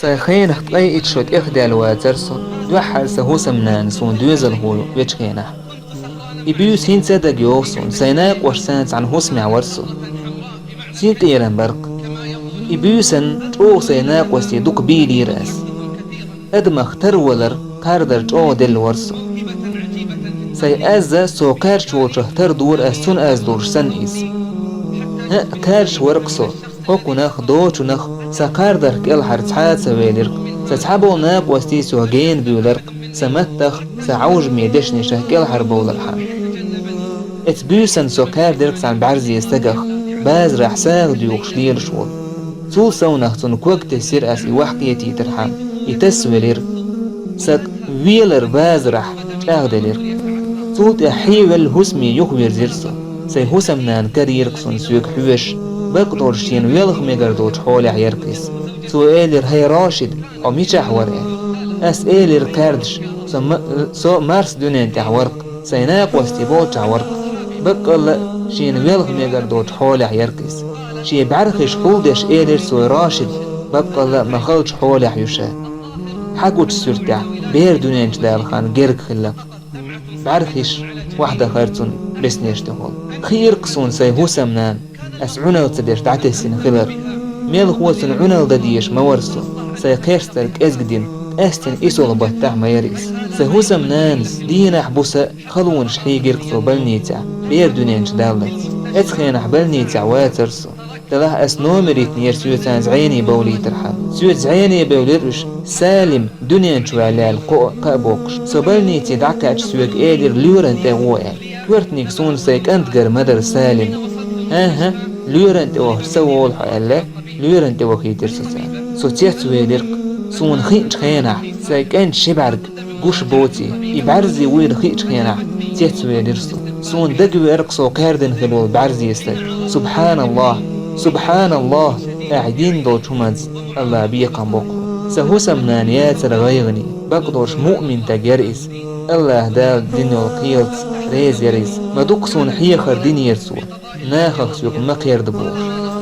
سيخين اختي اتشوت اخدال واترسون دوحر سهوسا منان سون دوزل هولو ويتشكينه إبيوس هين صدق يوصون سيناق وشسانت عن هسمع ورسون سين قيران برق إبيوسن تو سيناق وستي دوك بيلي رأس أدم اختر ولر كاردر تو دل ورسون سي أزا سو كارش وشهتر دور أسون أز دور سن إز ها كارش ورقصو هوكو نخ دوچو نخ سكاردر كيل حرتحات سويلرق ستحبو ناب وستي سوغين بيولرق سمتخ سعوج ميدشني شهكيل حربو للحام اتبيوسن سو كاردرق سان بعرزي يستقخ باز راح ساغ ديوخ شليل شول سو سونخ تون كوك تسير أسي وحقيتي ترحام يتسويلرق سك ويلر باز راح تاغدلرق صوت حيول هسمي يخبر زرسو سي هسمنان كريرقسون سوق حوش بقدر شين ويلخ ميقردوش حول عيركس سو إيلر هي راشد أو ميشح ورق أس إيلر كاردش سو مارس دونين تحورق سيناق واستيبوت تحورق بقل شين ويلخ ميقردوش حول عيركس شي بعرخش حولدش إيلر سو راشد بقل مخلش حول عيوشا حقوش سرتع بير دونين تدالخان جيرك خلق بعرخش واحدة خيرتون بس نيشتغل خير قصون سي هسمنان أس عنل تديش دعتسين خلر ميل خوصن عنل دديش مورسو سي قيرسترك أزقدين أستن إسول بطاح ما يريس سي هسمنانس دينا حبوسا خلون شحي قيرقصو بالنيتع بير دونينش دالت اتخين حبالنيتع واترسو تلاه أس نومريت نير سيوتان زعيني بولي ترحل سيوت زعيني بوليرش سالم دنيا شوالال قابوقش سبالني تدعكاش سوق إيدر لورن تغوئل ورتنيك سون سيك أنت قر مدر سالم ها لورن تغوه سوول حيالله لورن تغوه خيتر ستان سو تيتوي لرق سون خيج خينح سيك أنت شبعرق قوش بوتي يبعرزي وير خيج خينح تيتوي لرسو سون دقوي ارقصو كاردن خلول بعرزي يستك سبحان الله سبحان الله أعدين دو تمز الله بيقام بقو سهوسا منانيات رغيغني بقدرش مؤمن تجرئس الله دال دينو القيلت ريز يريز ما دوكسون حيخر دين يرسو ناخخ سوق ما قير دبوش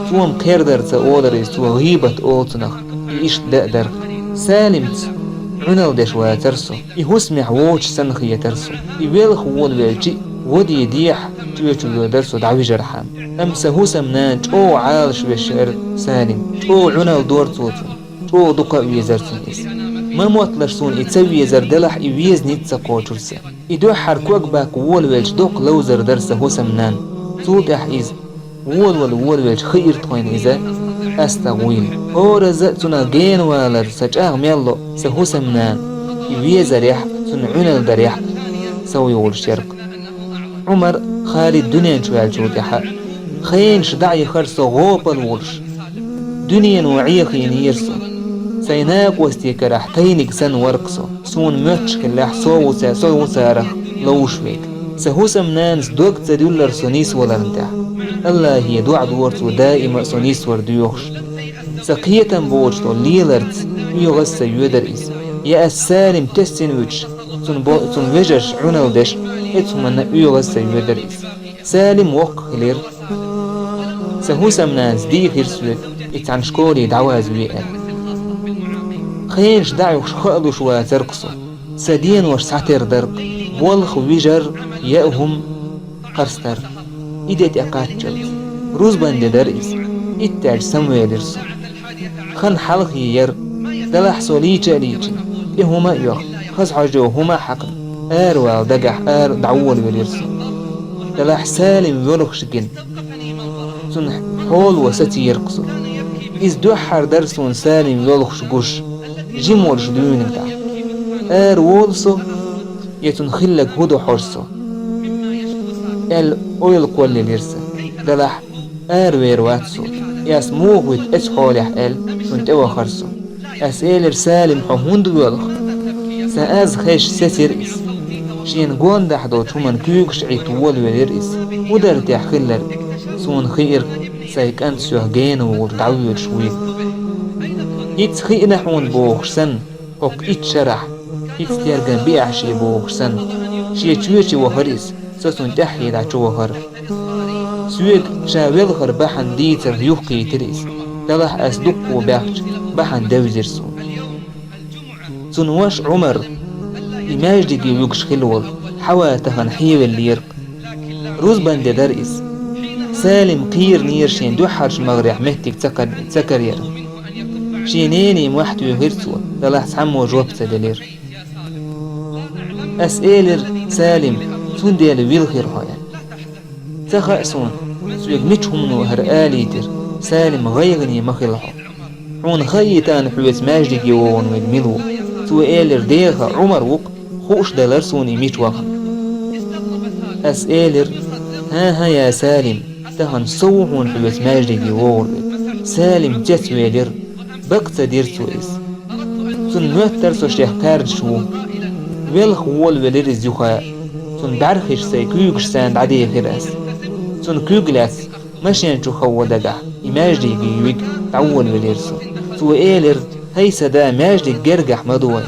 سوام قير در تأولريز تو غيبت أولتنخ إيش دقدر سالمت عنال دشوا ترسو يهسمح ووش سنخي ترسو يبيلخ وول ويلجي ودي ديح تويتو درسو دعوي جرحان أمسا هوسا منان تو عالش بالشعر سالم تو عنال دور توتن تو دوكا ويزرتن إس ما موتلشتون يتسوي زردلح يويز نيتسا قوترسا يدو حركوك باك وول ويلج دوك لوزر درسا هوسا منان صوت إز وول ويلج خير توين إذا أستغويل أورزا تنا جين والر سجاغ ميلو سهوسا منان يويز ريح تن عنال دريح سوي وول شرق عمر خالد دنيا شوال جودحا خين شدعي خرسو غوب الولش دنيا وعي خين يرسو سيناق وستيك راحتينك سن ورقسو سون متش كلاح سو وسارخ لوشويك سهوسا منانس دوك تدولر سونيس ولرنتاح الله هي دوع دورتو دائما سونيس ورديوخش سقية بوجتو ليلرت يغس يودرئيس يا السالم تستنوش سن وجش عنودش اتمنى يغس يودرئيس سالم وق خلير سهوسا منانس دي خيرسوك اتعن شكولي دعواز ويقال خينش دعوش خالو شوا ترقصو سدين وش سعتر درق بولخ ويجر يأهم قرستر إدت أقاتشل روز بند درئيس إتاج سموي درسو خن حلق يير دلح سوليجا ليجي إهما يوخ خز حجو هما حقن وال دقح دعول وليرسو دلح سالم ولخ شقن سن حول وستي يرقصو إز دوحر درسون سالم ولخ شقوش جيمولش دونك دا وولسو يتن خلق هدو حرسو اويل كولي ليرسا دلح ويرواتسو ياس موهوت اتحولح سنت اوا خرسو اسئلر سالم حهوند ولخ ساز خيش ستر إس شين قون دحدو تمن كيوكش عيتوول وليرئيس ودرتيح خلر سون خير سايك انت سوهجين ودعويل شويد يتس خي نحون بوخسن اوك اتشرح يتس تيرغن بيعشي بوخسن شي تشويشي وهريس سسون تحيي دعشو وهر سويق شاويل خر بحن ديتر يوخي تريس دلح اسدق وباخش بحن دوزرسون تنوش عمر إماجدك يوكش خلول حواتها حيو الليرق روز بند درئس سالم قير نيرشين دو حرش مغرع مهتك تكرير شينيني موحتو يغيرتو دلاح سحمو جوابت دلير أسئلر سالم تنديل ويلخير هايا تخأسون سويق ميتهم هرآليتر سالم غيغني مخلحو عون خيتان حويت ماجدك يوون ويدملو سوئيلر ديخا عمر وق خوش دلرسوني ميت وخن أسئلر ها يا سالم تهن صوحون حويت ماجدك يوون سالم تسويلر بقت ديرتو إس سن نوتر سو شيخ كارد شو ويلخ وول ولير الزيوخاء سن بعرخش سي كيوكش ساند عدي خيراس سن كيوغلاس ماشين شو خو دقع إماجدي جيوك تعول وليرسو سو إيلر هاي سدا ماجدي جرجح مدوي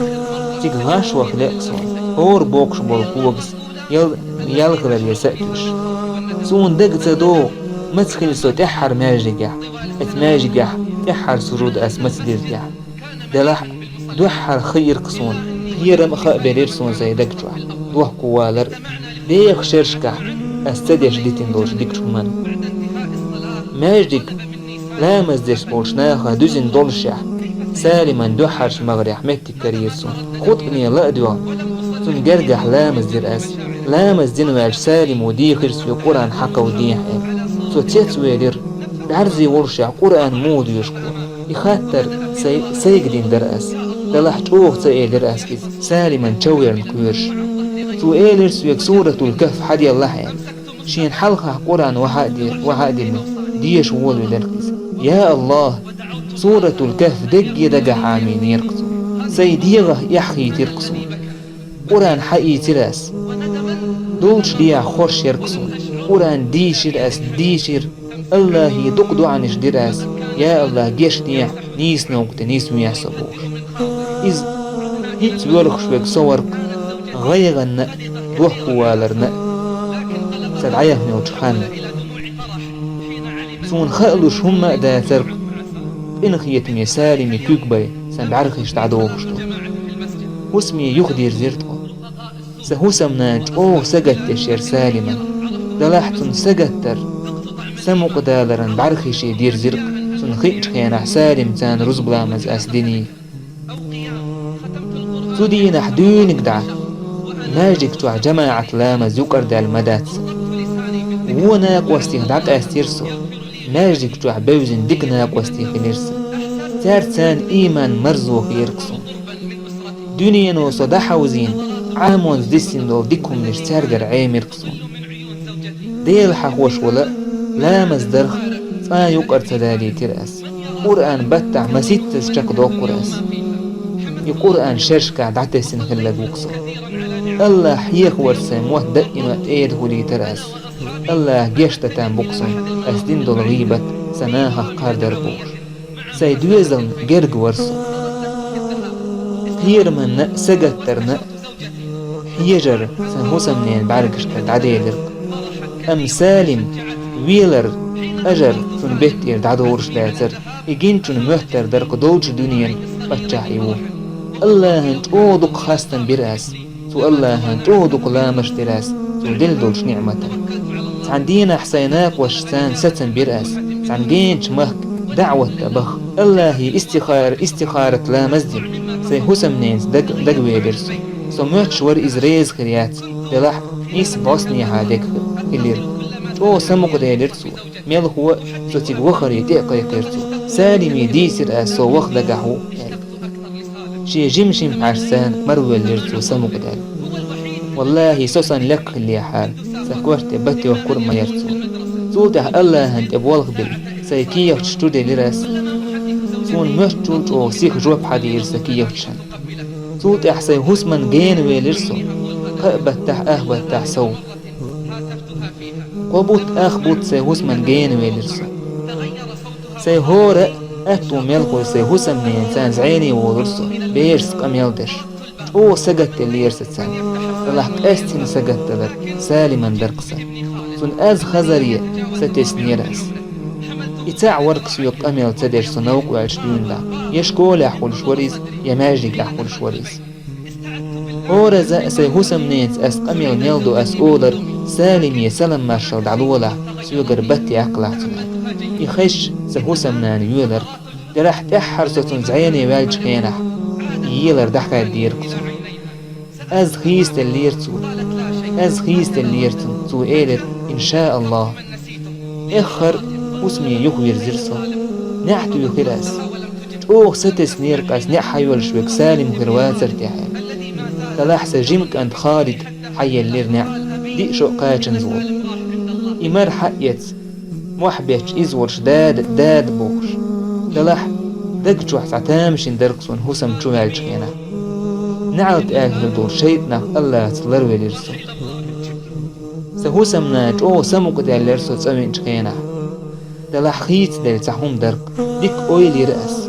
تيك غاش وخلاقسون هور بوكش بالقوكس يلغل يسأكش سون دقت دو متخل سو تحر ماجدي جح اتماجدي جح تحر سرود أس متدير جح دلح دوحر خير قصون خير مخاء بليرسون زي دقجوح دوح قوالر ديخ شرشكح استديش ديتين دوش ديكش من ماجدك لا مزدش بولشناخا دوزين دولشح سالما دوحرش مغرح مكتي كريرسون خطبني لا دوا سن جرجح لا مزدر أس لا مزدين واج سالم ودي خرس في قرآن حقا ودي حيب سو تيتويلر بعرزي ورشع قرآن مود يشكو يخاطر سيقدين درأس دلح توخ سيقدر أس سالما تشوير الكويرش سو إيلرس ويك سورة الكهف حدي الله يعني شين حلقة قرآن وحادي ديش وول ودرقس يا الله سورة الكهف دق حامين يرقصو سيديغه يحكي ترقصو قرآن حقي تراس دولش ديع خورش يرقصو قرآن ديشر أس ديشر الله يدقدو عنش دراس يا الله جيش ديع نيس نوقت نيس ميحسبوش إذ هيت يولخش بك صورك غيغن وحوالرنا سدعيه نوتخان سون خالوش هما دا ترك إن خيتمي سالمي كوكبي سنبعرخش تعدوخشتو واسمي يخدير زيرتو سهوسمناج سجت تشير سالما دلاحتن سجتر سمق دالرن بعرخشي دير زرق سن خيج خيانح سالم تان رزبلامز أسدني سودين حدون قدع ماجك توع جماعة لامز يقر دال مدات وناك واستيخدعك أستيرسو ماجك توع بوزن ديكناك واستيخنيرسو تارتان إيمان مرزوخ يرقصون دنيا نو صداحة وزين عامون ديسين دول ديكم نشتارجر عام يرقصون ديل حقوش ولا لامز درخ فا يقر تدالي ترأس قرآن بتع مسيتس شك دو قرأس يقرآن شرشكع دعتسن هلا بوكسو الله حيخ ورسم وهدئنا ايد هولي ترأس الله جيشتتان بوكسون أسدين دول غيبت سناها قاردر بوش سيدوزن جرج ورسو خير من سجترنا حيجر سنهوسا منين بعرقش كالعديلر أم سالم ويلر أجر فن بيتير دعدورش داتر يجينتون مهتر در قدولش دنيا بتشاحيوه الله هنت أودق خاستن برأس سو الله هنت أودق لامش دراس سو دلدولش نعمتا تعندينا حسيناك وشتان ستن برأس تعندينش مهك دعوة تبخ الله استخارة لا مزدم سيهوسا منين دق ويبرسو سو مهتش ور إزريز خريات دلح نيس بوسني هادك خلير سمق ديلرسو ميل هو سو تيق وخري تيقى يقيرتو سالمي ديسر سو وخ دقحو شي جمشم عرسان مروي لرتو سمق دال والله سوسن لك اللي حال سكورت بتي وكور ما يرتو سوتح الله هنت بولغ بل سيكيه تشتودي لراس سون مشتوت سيخ جواب حدير سكيه تشن سوتح سيهوسمن جين ويلرسو قبت تح أهبت تح سو قبوت أخبوت سيهوسمن جين ويلرسو سيهور أتو ملقو سيهوسم من إنسان زعيني ورسو بيرس قم يلدش سجت اللي يرسسان الله أستن سجت در سالما درقسا سن أز خزرية ستسنيراس إتاع ورق سيوك أميل تدير سنوك وعشدون دا يشكول أحول شوريز يماجيك أحول شوريز أورزا سيهوسم نيت أس أميل نيلدو أس أولر سالم يسلم مارشال دعلولا سيوغر باتي أقلعتنا يخش سيهوسم نان يولر درح تحر ستون زعيني والج كينح ييلر دحكا ديركتو أز خيست الليرتو أز خيست الليرتو تو إيلر إن شاء الله إخر وسمي يخوير زرسو نحتو يخلاس أوه ستس نيركاس نحا يولشوك سالم خرواتر تحال تلاحس جيمك أنت خالد حي اللير نع دي شو قاچن زور إمار حقيت محبيتش إزورش داد بوش تلاح دقجوح سعتامشين دركسون هسم چوالج خينا نعلت آخر دور شيطنا الله تلروي لرسو سهوسم ناج أو سموك دال لرسو تسوينج خينا تلاح خيت دال تحوم درك ديك أويلي رأس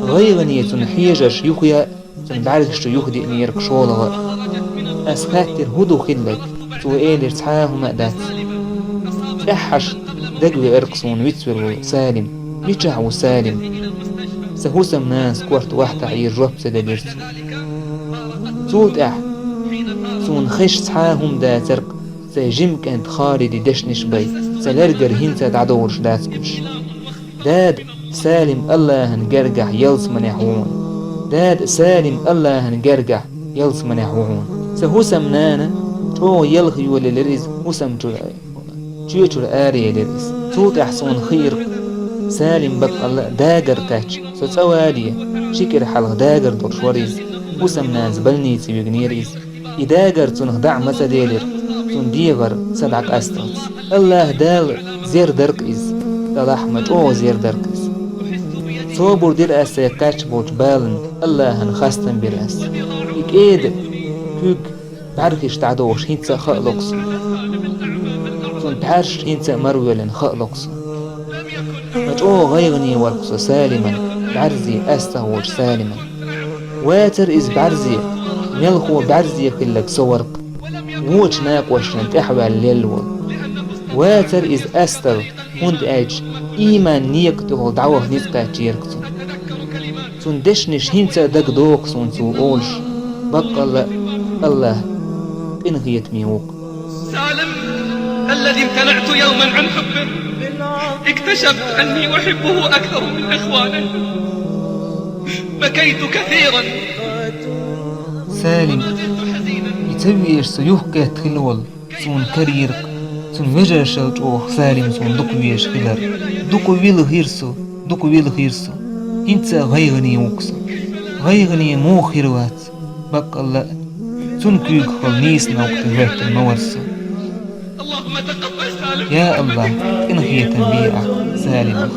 غيغنية حيجش يخيا تنبعركش يخدي نيرك شولغ أسخاتر هدو خلك تو إيلر تحاهم مقدات تحش دقوي إرقصون ويتسور سالم ميتشعو سالم سهوسم ناس كورت واحدة عير جوب سدبرت توت سون خش تحاهم دا ترق سيجم كانت خالدي دشنش بي سلرقر هنتا تعدورش داتكش داد سالم الله هنقرقح يلس منحون داد سالم الله هنقرقح يلس منحون سهوسم نانا تو يلغي ولا لرز وسم تشوشر آري لرز توت أحسون خير سالم بق الله داقر تاج ستواليه شكر حلق داقر دور شوريز وسم ناز بلني تبيغنيريز إداقر تنخ دع مسديلر تنديغر سدعك أسترز الله دال زير درك إز دال أحمد أو زير درك إز صوبور دير أسا كاتش بوش بالن الله هنخاستن براس إك إيد كوك بعرفش تعدوش هنسا خألوكس تن تعرش هنسا مرويلن خألوكس مجأو غيغني ورقص سالما بعرزي أستهوش سالما واتر إز بعرزي ملخو بعرزي خلق صورق ووش ناقوشن تحوى الليلول واتر إز أستر هند أج إيمان نيكتو دعوه نزقا تيركتو تن دشنش هنسا دق دوكسون سو أولش بق الله إنغيت ميوك سالم الذي امتنعت يوما عن حبه اكتشفت أني أحبه أكثر من إخوانه بكيت كثيرا سالم يتويش سيوكا تخلول سون كريرك سون وجرشلت أوه سالم سون دقويش خلر دقويل خيرسو هنسا غيغني وكسو غيغني مو خيروات بق الله سون كيوك خلنيس نوقت الوقت المورسو اللهم تقبل سالم يا الله إنهي تنبيعك سالم